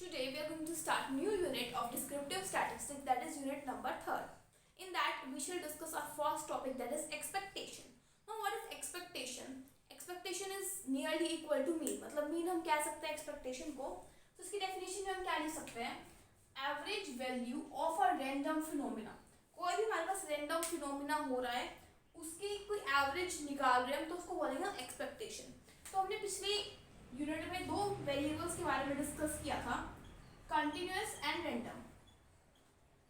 Today we are going to start new unit of descriptive statistics, that is unit number 3rd. In that we shall discuss our first topic, that is expectation. Now what is expectation? Expectation is nearly equal to mean. मतलब mean हम कह सकते हैं expectation को. तो इसकी definition में हम क्या लिख सकते हैं? Average value of a random phenomena. कोई भी हमारे पास random phenomena हो रहा है, उसकी कोई average निकाल रहे हैं तो उसको बोलेंगे expectation. तो हमने पिछली यूनिट में दो वेरिएबल्स के बारे में डिस्कस किया था, continuous and random.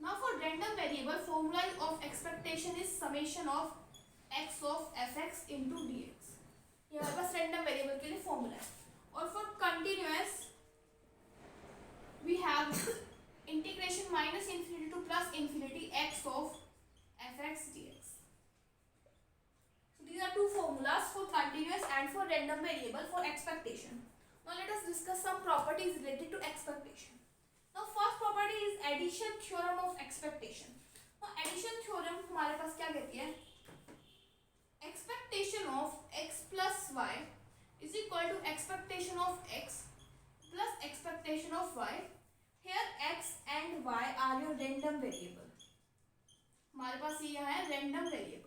Now for random variable formula of expectation is summation of x of f x into d x. ये हमारे पास रैंडम वेरिएबल के लिए फॉर्मूला है. और for continuous we have integration minus infinity to plus infinity x of f x d x. So these are two formulas for continuous and for random variable for expectation. Now let us discuss some properties related to expectation. Now first property is addition theorem of expectation. Now addition theorem हमारे पास क्या कहती है? Expectation of x plus y is equal to expectation of x plus expectation of y. Here x and y are your random variable. हमारे पास ये है random variable.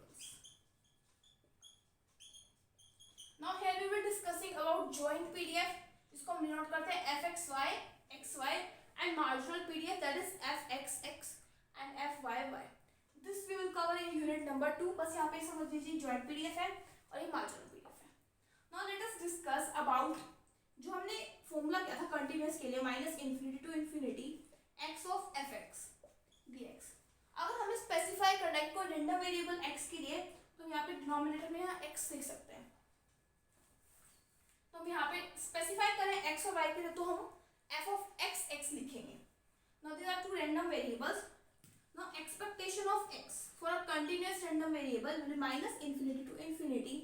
Now here we will discussing about joint PDF, इसको हम denote करते हैं fxy, xy and marginal PDF, that is fxx and fyy. This we will cover in unit number 2. बस यहाँ पे समझ लीजिए joint PDF है और ये marginal PDF है. Now let us discuss about जो हमने फॉर्मूला किया था कंटिन्यूअस के लिए minus infinity to infinity x of fx dx. अगर हमें स्पेसिफाई करना है कोई रैंडम वेरिएबल x के लिए तो यहाँ पे डिनोमिनेटर में यहाँ x लिख सकते हैं. तो हम यहाँ पे स्पेसिफाई करें x और y के लिए तो हम f of x लिखेंगे. Now these are two random variables. Now expectation of x for a continuous random variable will be minus infinity to infinity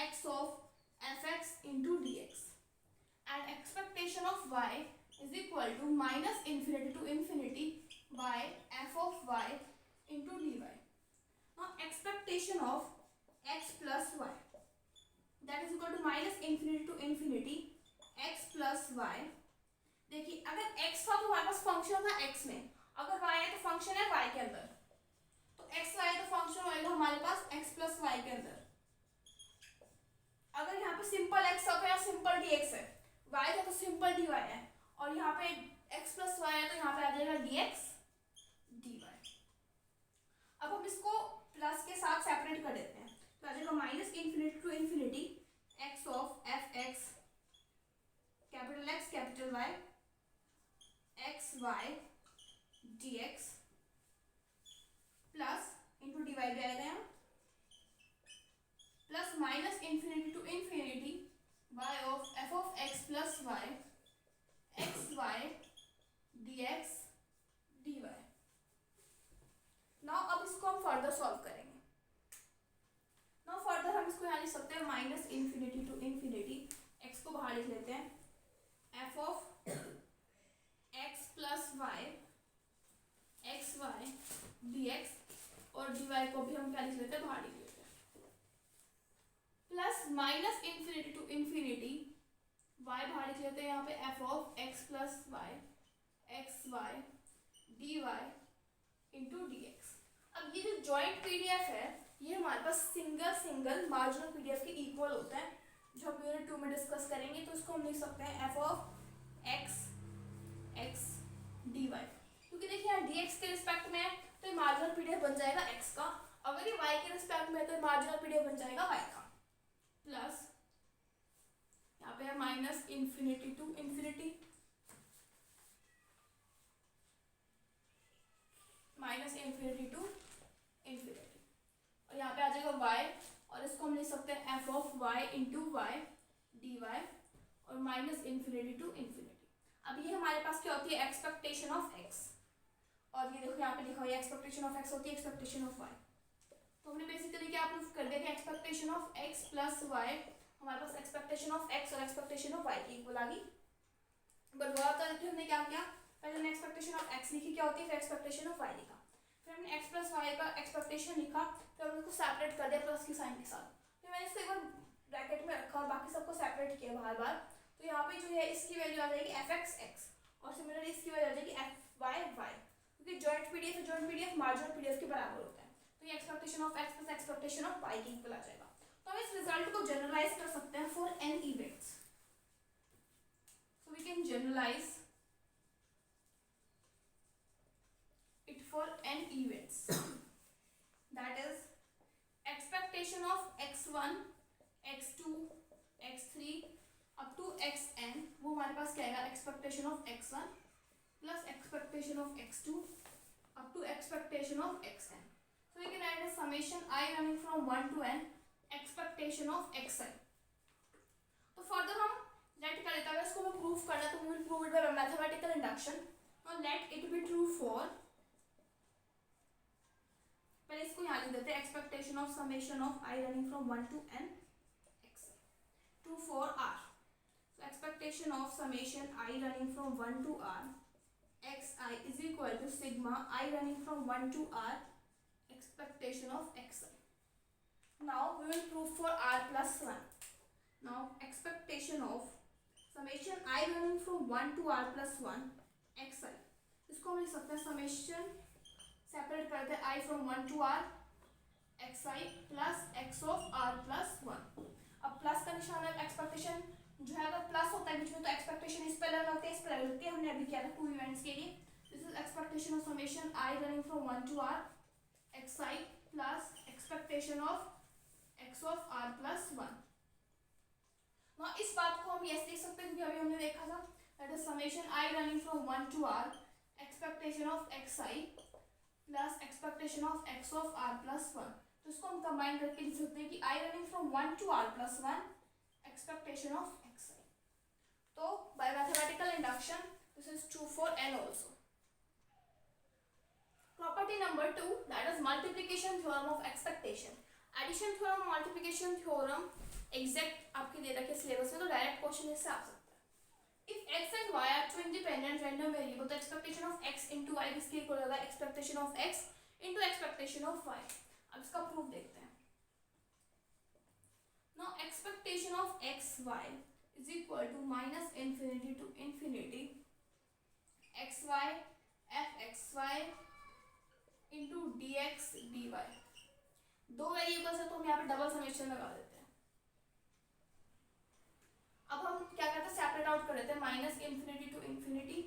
x of fx into dx, and expectation of y is equal to minus infinity to infinity y f of y into dy. Now expectation of x plus y, that is equal to minus infinity to infinity x plus y. देखिए अगर x था तो हमारे पास function था x में, अगर y है तो फंक्शन है y के अंदर, तो x y है तो फंक्शन होएगा हमारे पास x plus y के अंदर. अगर यहाँ पे सिंपल x है तो यहाँ सिंपल dx है, y था तो सिंपल dy है, और यहाँ पे x plus y है तो यहाँ पे आ जाएगा dx dy. अब हम इसको प्लस के साथ सेपरेट कर देते हैं तो आ जाएगा minus infinity to infinity x of f x capital x capital y x y d x plus into d y भी आएगा यहाँ plus minus infinity to infinity y of f of x plus y x y d x d y. Now अब इसको हम further solve करेंगे. Now further हम इसको यहाँ लिख सकते हैं minus infinity to infinity x को बाहर लिख लेते हैं f of x plus y x y d x और डी वाई को भी हम क्या लिख लेते हैं बाहर लिख लेते हैं plus minus infinity to infinity y बाहर लिख लेते हैं यहाँ पे f of x plus y x y d y into d x. अब ये जो जॉइंट पीडीएफ है ये हमारे पास सिंगल मार्जिनल पीडीएफ के इक्वल होता है, जो हम यूनिट 2 में डिस्कस करेंगे. तो इसको हम लिख सकते हैं f of x x dy, क्योंकि देखिए यहाँ dx के रिस्पेक्ट में है तो ये मार्जिनल पीडीएफ बन जाएगा x का, अगर ये y के रिस्पेक्ट में है तो मार्जिनल पीडीएफ बन जाएगा y का. प्लस यहाँ पे है minus infinity to infinity minus infinity to infinity और यहाँ पे आ जाएगा y और इसको हम लिख सकते हैं f of y into y d y और माइनस इन्फिनिटी टू इन्फिनिटी. अब ये हमारे पास क्या होती है एक्सपेक्टेशन ऑफ x, और ये देखो यहाँ पे लिखा हुआ है एक्सपेक्टेशन ऑफ x होती है एक्सपेक्टेशन ऑफ y. तो हमने बेसिकली क्या प्रूफ कर दिया कि expectation of x plus y हमारे पास एक्सपेक्टेशन ऑफ x और एक्सपेक्टेशन ऑफ y की इक्वल आ गई. बट वह तो हमने क्या किया, पहले हमने एक्सपेक्टेशन ऑफ x लिखी क्या होती है, फिर एक्सपेक्टेशन ऑफ y लिखा, फिर हमने x प्लस वाई का एक्सपेक्टेशन लिखा, फिर हमने उसको सेपरेट कर दिया प्लस की साइन के साथ, फिर मैंने इसको एक बार ब्रैकेट में रखा और बाकी सबको सेपरेट किया बार बार. तो यहाँ पे जो है इसकी वैल्यू आ जाएगी एफ एक्स एक्स और सिमिलर पीडीएफ है जॉइंट पीडीएफ मार्जिनल पीडीएफ के बराबर होता है, तो ये expectation of x plus expectation of y के इक्वल आ जाएगा। तो हम इस रिजल्ट को जनरलाइज कर सकते हैं for n events, so we can generalise it for n events that is expectation of x1 x2 x3 up to xn, वो हमारे पास क्या आएगा expectation of x1 plus expectation of x2 up to expectation of xn, so we can add a summation I running from 1 to n expectation of xi। तो further हम let कर लेते हैं, इसको हमें प्रूफ करना है तो we will prove it by mathematical induction। now let it be true for, पहले इसको यहाँ लिख देते हैं expectation of summation of I running from 1 to n x true for r, so expectation of summation I running from 1 to r xi is equal to sigma I running from 1 to r expectation of xi। now we will prove for r plus 1। now expectation of summation I running from 1 to r plus 1 xi, इसको हम लिख सकते हैं summation separate करते हैं i from 1 to r x i plus x of r plus 1। अब plus का निशान है, एक्सपेक्टेशन जो है अगर प्लस होता है बीच में तो एक्सपेक्टेशन इस पे लगा होता है, इस पे लगा होती है, हमने अभी किया था टू इवेंट्स के लिए। This is expectation of summation i running from 1 to r x i plus expectation of x of r plus 1। ना इस बात को हम ऐसे देख सकते हैं क्योंकि अभी हमने देखा था that is summation i running from 1 to r expectation of x i plus expectation of x of r plus 1, तो इसको हम कंबाइन करके लिख सकते हैं कि i running from 1 to r plus 1 expectation of x i. तो by mathematical induction this is true for n also. Property number 2 that is multiplication theorem of expectation. Addition theorem multiplication theorem exact आपके दे रखे syllabus में, तो direct question इससे आ सकता है। If x and y are two independent random variable, the expectation of x into y किसके equal होगा? expectation of x into expectation of y। अब इसका प्रूफ देखते हैं। Now expectation of x y is equal to minus infinity to infinity x y f x y into dx dy। दो variables है तो हम यहाँ पे डबल समेशन लगा देते हैं। अब हम क्या करते हैं सेपरेट आउट कर देते हैं minus infinity to infinity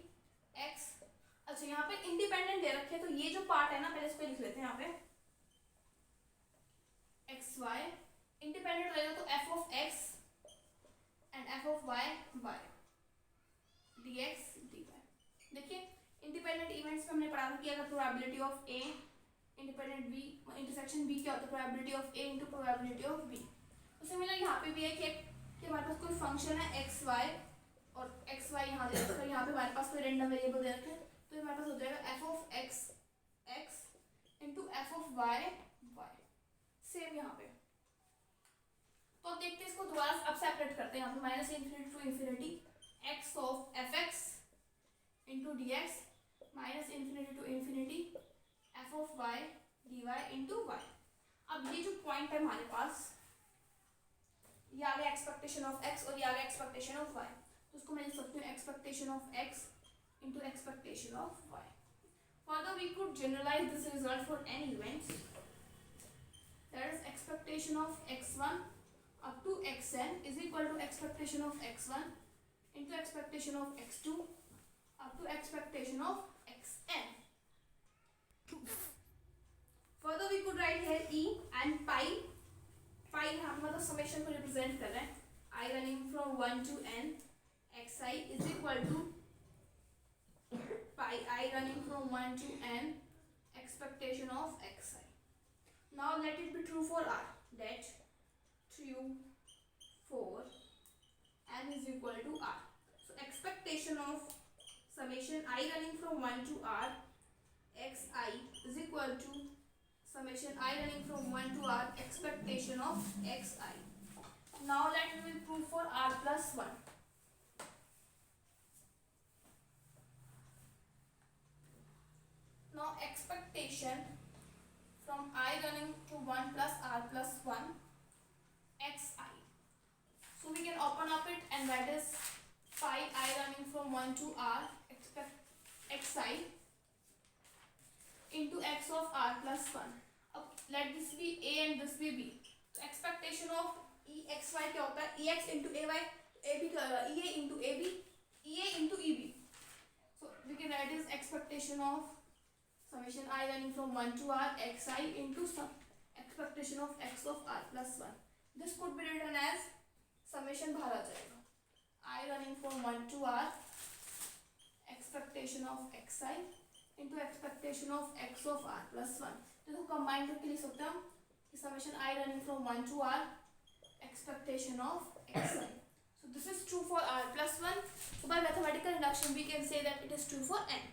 x. अच्छा यहाँ पे इंडिपेंडेंट दे रखे हैं तो ये जो पार्ट है ना पहले इस पे लिख लेते हैं यहाँ पे एक्स वाई इंडिपेंडेंट रहेगा तो f of x and f of y y d x d y. देखिए इंडिपेंडेंट इवेंट्स में हमने पढ़ा था कि अगर probability of A independent B intersection B क्या होता है probability of A into probability of B. तो सिमिलर यहाँ पे भी है कि हमारे पास कोई फंक्शन है एक्स वाई और एक्स वाई यहाँ दे रखा है, यहाँ पे हमारे पास कोई रेंडम वेरिएबल दे रखे हैं तो हमारे पास हो जाएगा f of x x into f of y y. Same यहाँ पे तो देखते हैं इसको दोबारा अब सेपरेट करते हैं। यहाँ पे minus infinity to infinity x of f x into d x minus infinity to infinity f of y d y into y. अब ये जो पॉइंट है हमारे पास ये आ गया एक्सपेक्टेशन ऑफ एक्स और ये आ गया एक्सपेक्टेशन ऑफ वाई, तो उसको मैं लिख सकती हूँ expectation of x into expectation of y. Further we could generalise this result for any events that is expectation of x1 up to xn is equal to expectation of x1 into expectation of x2 up to expectation of xn। Further we could write here e and pi हम मतलब summation को represent कर रहे हैं i running from 1 to n x i is equal to pi i running from 1 to n expectation of x i. Now let it be true for r that true for n is equal to r। So expectation of summation i running from 1 to r x i is equal to summation I running from 1 to r expectation of xi। Now let me will prove for r plus 1। Now expectation from I running to 1 plus r plus 1 xi, so we can open up it and that is pi I running from 1 to r expect xi into x of r plus 1. अब let this be a and this be b. तो expectation of exy क्या होता है? ex into ay, ab ea into ab, ea into eb. So we can write as expectation of summation I running from 1 to r xi into some expectation of x of r plus 1. This could be written as summation बाहर आ जाएगा. I running from 1 to r expectation of xi into expectation of x of r plus 1. तो combine करके लिख सकते हैं हम कि summation I running from 1 to r expectation of xi. So this is true for r plus 1. So by mathematical induction we can say that it is true for n.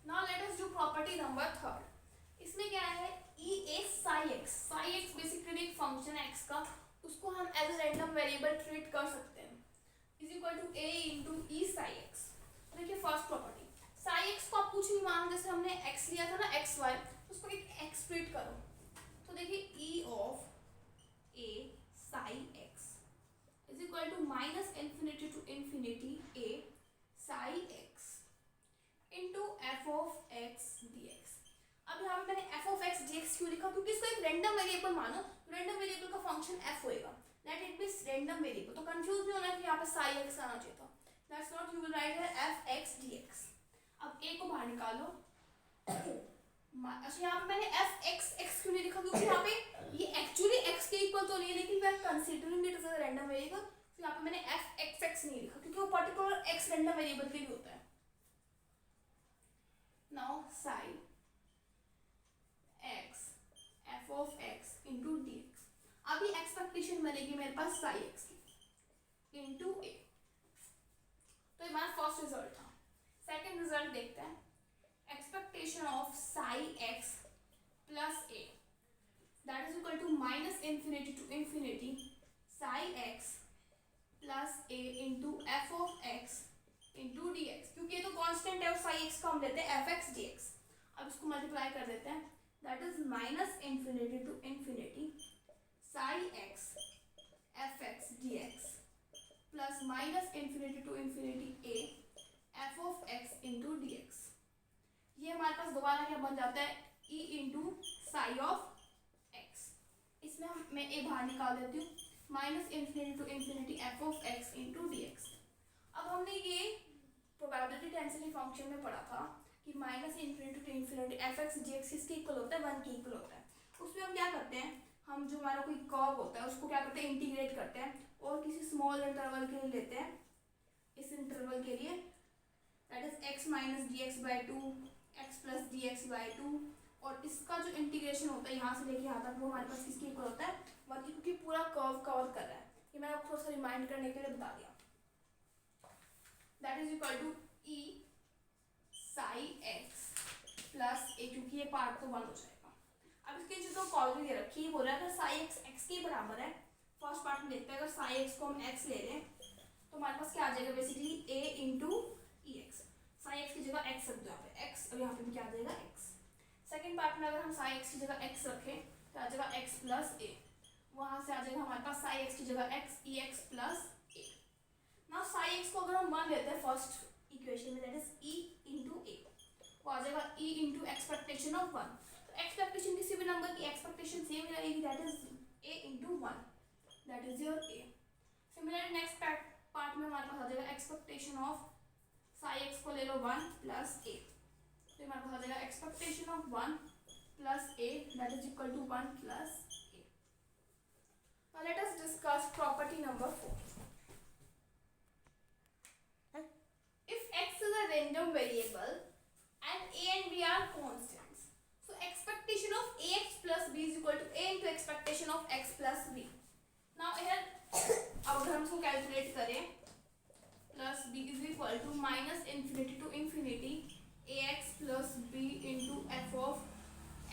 Now let us do property number 3rd. इसमें क्या है? e a psi x. psi x basically एक function है x का, उसको हम as a random variable treat कर सकते हैं. Is equal to a into e psi x. देखिए फर्स्ट प्रॉपर्टी, साई एक्स को आप कुछ नहीं मानो, जैसे हमने x लिया था ना एक्स वाई, उसको एक x ट्रीट करो. तो देखिए e of a psi x is equal to minus infinity to infinity a psi x into f of x d x. अब यहाँ पे मैंने f of x d x क्यों लिखा? क्योंकि इसको एक रैंडम वेरिएबल मानो. रैंडम वेरिएबल का फंक्शन एफ होएगा, that it means random variable. तो कंफ्यूज नहीं होना कि यहाँ पे साई एक्स आना चाहिए था. That's not, you will write here F x d x. अब ए को बाहर निकालो. अच्छा यहाँ पे मैंने एफ एक्स एक्स क्यों नहीं लिखा? क्योंकि यहाँ पे ये एक्चुअली एक्स के इक्वल तो नहीं है, लेकिन मैं considering it as a random variable, तो यहाँ पे मैंने एफ एक्स एक्स नहीं लिखा क्योंकि वो पर्टिकुलर एक्स रैंडम वेरिएबल के लिए होता है. Now Sai x f of x into dx. अभी एक्सपेक्टेशन बनेगी मेरे पास साई x की into a. तो ये हमारा फर्स्ट रिजल्ट था. सेकंड रिजल्ट देखते हैं. Expectation of psi x plus a that is equal to minus infinity to infinity psi x plus a into f of x into d x. क्योंकि ये तो constant है और साई x को हम लेते हैं एफ एक्स डी एक्स. अब इसको मल्टीप्लाई कर देते हैं. That is minus infinity to infinity psi x fx dx plus minus infinity to infinity a f of x into dx. ये हमारे पास दोबारा क्या बन जाता है? e into psi of x. इसमें मैं a बाहर निकाल देती हूँ. minus infinity to infinity f of x into dx. अब हमने ये प्रोबेबिलिटी डेंसिटी फंक्शन में पढ़ा था कि minus infinity to infinity f x g x किसके इक्वल होता है? 1 के इक्वल होता है. उसमें हम क्या करते हैं? हम जो हमारा कोई कर्व होता है उसको क्या करते हैं? इंटीग्रेट करते हैं और किसी स्मॉल इंटरवल के लिए लेते हैं. इस इंटरवल के लिए that is x minus D x by two x plus D x by two. और इसका जो इंटीग्रेशन होता है यहाँ से लेके यहाँ तक वो हमारे पास किसके इक्वल होता है? 1 के, क्योंकि पूरा कर्व कवर कर रहा है. ये मैंने आपको थोड़ा सा रिमाइंड करने के लिए बता दिया. That is equal to e psi x plus a, क्योंकि ये पार्ट तो 1 हो जाएगा. अब इसके जो कॉलम दे रखी है बोल रहा है अगर साई एक्स एक्स के बराबर है. फर्स्ट पार्ट में देखते हैं, अगर साई एक्स को हम एक्स ले लें तो हमारे पास क्या आ जाएगा? बेसिकली ए इंटू ई एक्स. साई एक्स की जगह एक्स रख दो यहाँ पे एक्स, और यहाँ पे भी क्या आ जाएगा? एक्स. सेकेंड पार्ट में अगर हम साई एक्स की जगह एक्स रखें तो आ जाएगा एक्स प्लस ए. वहाँ से आ जाएगा हमारे पास साई एक्स की जगह एक्स ई एक्स प्लस ए. ना साई एक्स को अगर हम मान लेते हैं फर्स्ट इक्वेशन में, that is e into a, वो आ जाएगा e into एक्सपेक्टेशन ऑफ 1. तो एक्सपेक्टेशन किसी भी नंबर की एक्सपेक्टेशन सेम रहेगी, that is a into 1, that is your a. Similarly next part में हमारे पास आ जाएगा एक्सपेक्टेशन ऑफ साई x को ले लो 1 प्लस a. तो हमारे पास आ जाएगा expectation of 1 plus a that is equal to 1 plus a. Now let us discuss property number 4. If x is a random variable and a and b are constants, so expectation of ax plus b is equal to a into expectation of x plus b. Now here अब अगर हम इसको calculate करें, plus b is equal to minus infinity to infinity ax plus b into f of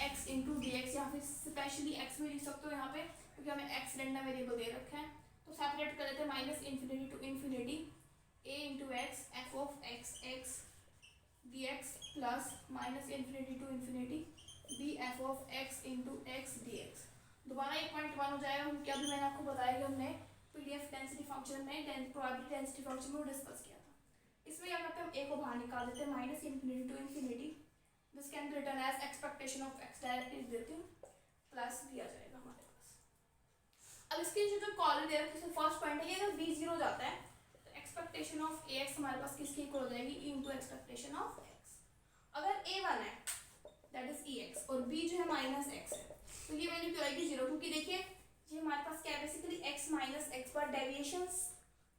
x into dx. यहाँ पे specially x भी लिख सकते हो यहाँ पे, क्योंकि हमें x रैंडम वेरिएबल दे रखा है. तो सेपरेट कर लेते हैं minus infinity to infinity a into x f of x x dx plus minus infinity to infinity b f of x into x dx. दोबारा 1.1 हो जाएगा, क्योंकि अभी मैंने आपको बताया कि हमने पीडीएफ डेंसिटी फंक्शन में प्रोबेबिलिटी डेंसिटी फंक्शन में डिस्कस किया था. इसमें क्या करते हैं, हम a को बाहर निकाल देते हैं, minus infinity to infinity, this can be written as expectation of x, directly देती हूँ, प्लस भी आ जाएगा हमारे पास। अब इसकी जो कॉलम दे रखी है फर्स्ट पॉइंट है, ये अगर b 0 जाता है तो एक्सपेक्टेशन ऑफ ax हमारे पास किसकी इक्वल हो जाएगी, e into expectation of x। अगर a 1 है दैट इज ex और b जो है माइनस x है, तो ये वैल्यू क्या आएगी 0, क्योंकि देखिए ये हमारे पास क्या है बेसिकली x माइनस एक्स पर डेविएशंस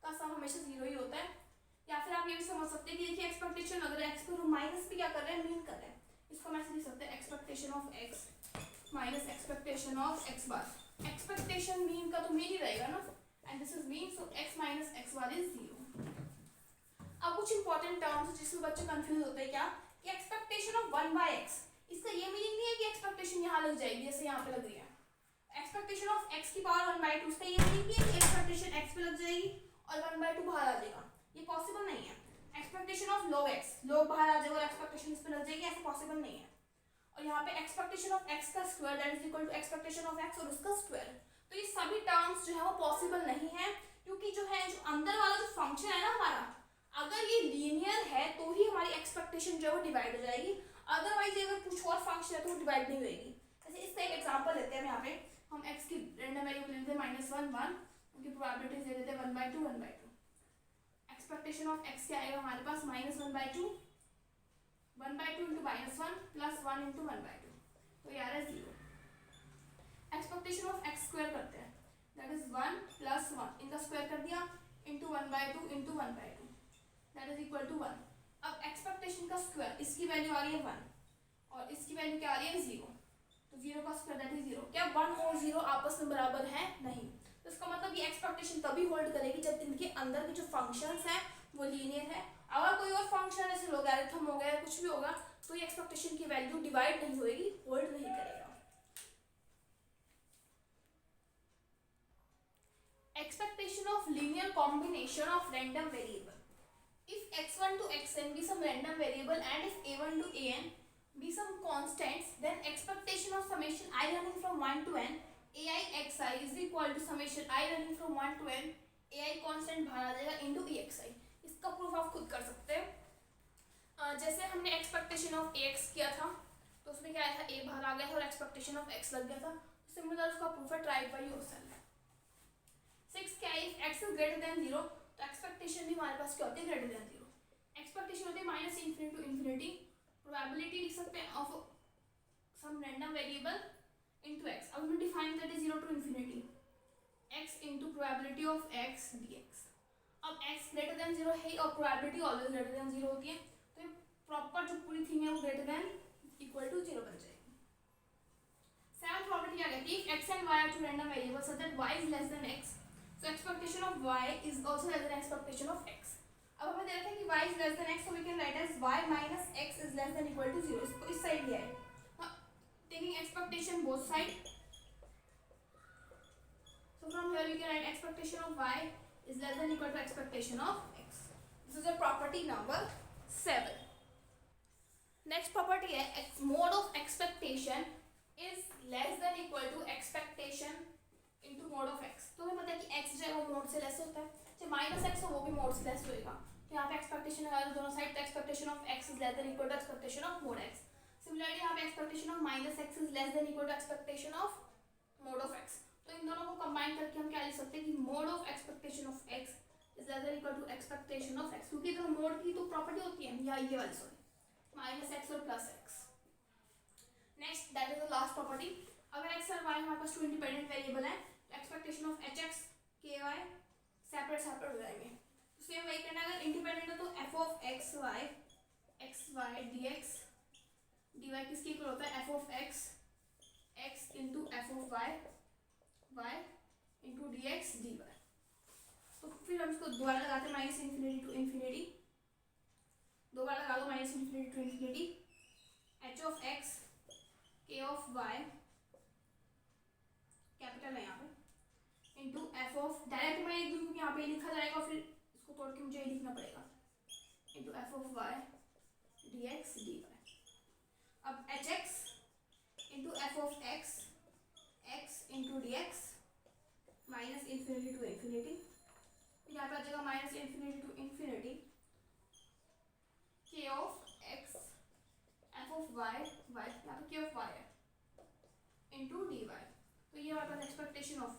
का सम हमेशा 0 ही होता है। या फिर आप ये भी समझ सकते हैं कि देखिए एक्सपेक्टेशन अगर x पर हम माइनस भी क्या कर रहे हैं, मीन कर रहे हैं, इसको हम ऐसे लिख सकते हैं expectation of x minus expectation of x bar. Expectation mean का तो मीन ही रहेगा ना, and this is mean, so x minus x bar is 0। अब कुछ इंपॉर्टेंट टर्म्स जिसमें बच्चे कंफ्यूज होते हैं, क्या कि एक्सपेक्टेशन ऑफ 1/x, इसका ये मीनिंग नहीं है कि एक्सपेक्टेशन यहाँ लग जाएगी जैसे यहाँ पे लग रही है। एक्सपेक्टेशन ऑफ x की पावर 1/2, इसका ये मीनिंग नहीं है कि एक्सपेक्टेशन x पे लग जाएगी और 1/2 बाहर आ जाएगा, ये पॉसिबल नहीं है। Expectation of log x, log बाहर आ जाएगा और एक्सपेक्टेशन इस पे लग जाएगी, ऐसा पॉसिबल नहीं है। और यहाँ पे एक्सपेक्टेशन ऑफ x का square that is equal to expectation of x और उसका स्क्वायर, तो ये सभी टर्म्स जो है वो पॉसिबल नहीं है, क्योंकि जो है जो अंदर वाला जो फंक्शन है ना हमारा, अगर ये लीनियर है तो ही हमारी एक्सपेक्टेशन जो है वो डिवाइड हो जाएगी, अदरवाइज अगर कुछ और फंक्शन है तो वो डिवाइड नहीं होगी। जैसे इसका एक एग्जांपल लेते हैं, हम यहाँ पे हम x की रैंडम वैल्यू ले लेते हैं -1 1, उनकी प्रोबेबिलिटीज ले लेते हैं 1/2 1/2। एक्सपेक्टेशन ऑफ x क्या आएगा हमारे पास -1/2, 1/2 इंटू -1 प्लस 1 इंटू 1/2, तो ये आ रहा है 0। एक्सपेक्टेशन ऑफ x स्क्वायर करते हैं, दैट इज 1 प्लस 1, इनका स्क्वायर कर दिया into 1/2 into 1/2, that is equal to 1। अब एक्सपेक्टेशन का स्क्वायर, इसकी वैल्यू आ रही है 1 और इसकी वैल्यू क्या आ रही है 0, तो 0 का स्क्वायर दैट इज 0। क्या 1 और 0 आपस में बराबर है? नहीं, तो इसका मतलब ये एक्सपेक्टेशन तभी होल्ड करेगी जब इनके अंदर के जो फंक्शंस हैं वो लीनियर है। अगर कोई और फंक्शन जैसे लोगैरिथम हो गया कुछ भी होगा तो ये एक्सपेक्टेशन की वैल्यू डिवाइड नहीं होगी, होल्ड नहीं करेगा। Expectation of linear combination of random variable, if x1 to xn be some random variable and if a1 to an be some constants, then expectation of summation I running from 1 to n ai xi is equal to summation I running from 1 to n ai constant बाहर आ जाएगा into exi। इसका proof आप खुद कर सकते हैं। जैसे हमने एक्सपेक्टेशन ऑफ ax किया था तो उसमें क्या आया था, a बाहर आ गया था और एक्सपेक्टेशन ऑफ x लग गया था, सिमिलर उसका प्रूफ है ट्राई बाय योरसेल्फ। 6 क्या है, if x is greater than 0 तो एक्सपेक्टेशन भी हमारे पास क्या होती है, ग्रेटर देन 0। एक्सपेक्टेशन होती है -∞ टू इन्फिनिटी, प्रोबेबिलिटी लिख सकते हैं of some random variable into x। अब हम डिफाइन करते हैं 0 to infinity, x into probability of x dx। अब x ग्रेटर देन 0 है और प्रोबेबिलिटी ऑलवेज ग्रेटर देन 0 होती है, तो ये प्रॉपर जो पूरी थिंग है वो ग्रेटर देन इक्वल टू 0 बन जाएगी। सेवंथ प्रॉपर्टी क्या कहती है, x and y are two random variables so that y is less than x, so expectation of y is also less than expectation of x। अब हमें दे रखा है कि y is less than x, so we can write as y minus x is less than equal to 0। इसको इस side लिया है, taking expectation both side, so from here we can write expectation of y is less than equal to expectation of x। This is a property number 7। Next property है mode of expectation is less than equal to expectation into mode of x। तो हमें पता है कि x जो है वो mode से लेस होता है, चाहे -x हो वो भी मोड से लेस होएगा, तो यहाँ पे एक्सपेक्टेशन लगा दो दोनों साइड, तो expectation of x is less than equal to expectation of mod x। Similarly यहाँ पे expectation of -x is less than equal to expectation of mod of x। तो इन दोनों को कंबाइन करके हम क्या लिख सकते हैं कि mod of expectation of x is less than equal to expectation of x, क्योंकि दोनों मोड की तो प्रॉपर्टी होती है, या ये वाली सॉरी -x और +x। Next that is the last property, अगर x और y हमारे पास टू इंडिपेंडेंट वेरिएबल है तो expectation of hx ky separate हो जाएंगे। तो सेम वही करना, अगर इंडिपेंडेंट है तो f of xy dx dy किसके इक्वल होता है, f of x into f of y into dx dy। तो फिर हम इसको दोबारा लगाते हैं -∞ टू इन्फिनिटी, दोबारा लगा दो -∞ to infinity, h of x k of y capital है यहाँ पे इंटू f ऑफ, डायरेक्ट मैं लिख दूँ क्योंकि यहाँ पे लिखा जाएगा और फिर इसको तोड़ के मुझे लिखना पड़ेगा, into f of y dx dy। अब hx into f of x into dx -∞ to infinity, यहाँ पे आ जाएगा -∞ टू इन्फिनिटी वाई, यहाँ पे के ऑफ वाई है इंटू डी वाई। तो ये हमारे पास एक्सपेक्टेशन ऑफ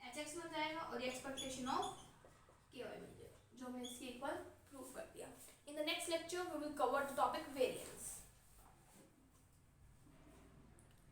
एच एक्स बन जाएगा और ये एक्सपेक्टेशन ऑफ के वाई बन जाएगा, जो हमने इसके इक्वल प्रूव कर दिया। In the next lecture we will cover the topic variance.